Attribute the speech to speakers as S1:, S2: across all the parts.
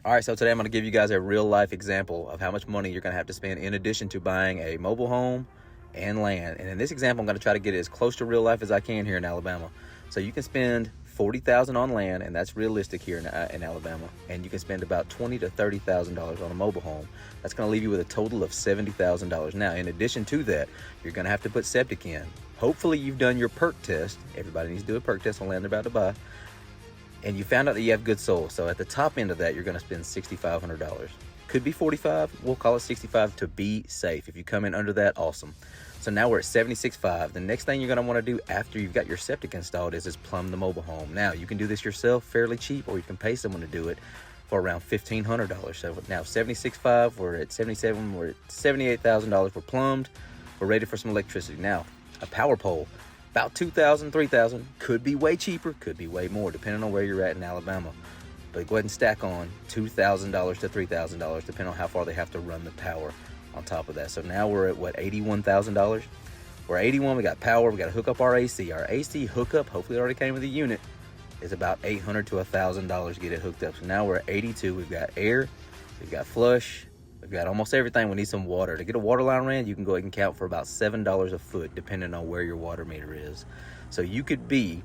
S1: All right, so today I'm going to give you guys a real life example of how much money you're going to have to spend in addition to buying a mobile home and land. And in this example, I'm going to try to get it as close to real life as I can here in Alabama. So you can spend $40,000 on land, and that's realistic here in Alabama. And you can spend about $20,000 to $30,000 on a mobile home. That's going to leave you with a total of $70,000. Now, in addition to that, you're going to have to put septic in. Hopefully, you've done your perk test. Everybody needs to do a perk test on land they're about to buy. And you found out that you have good soil. So at the top end of that, you're going to spend $6,500. Could be 45. We'll call it 65 to be safe. If you come in under that, awesome. So now we're at 76.5. The next thing you're going to want to do after you've got your septic installed is plumb the mobile home. Now you can do this yourself fairly cheap, or you can pay someone to do it for around $1,500. So now 76.5, we're at 77, we're at $78,000. We're plumbed. We're ready for some electricity. Now a power pole. About $2,000, $3,000, could be way cheaper, could be way more, depending on where you're at in Alabama. But go ahead and stack on $2,000 to $3,000, depending on how far they have to run the power on top of that. So now we're at what, $81,000? We're at 81, we got power, we got to hook up our AC. Our AC hookup, hopefully it already came with a unit, is about $800 to $1,000 to get it hooked up. So now we're at 82, we've got air, we've got flush, we've got almost everything. We need some water. To get a water line ran, you can go ahead and count for about $7 a foot, depending on where your water meter is. So you could be,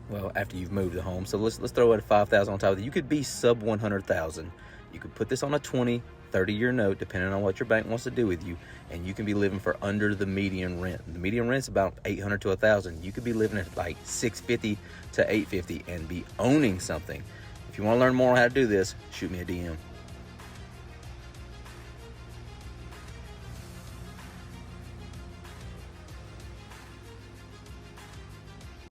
S1: well, after you've moved the home, so let's throw it at $5,000 on top of it. You could be sub $100,000. You could put this on a 20, 30-year note, depending on what your bank wants to do with you, and you can be living for under the median rent. The median rent's about $800 to $1,000. You could be living at like $650 to $850 and be owning something. If you want to learn more on how to do this, shoot me a DM.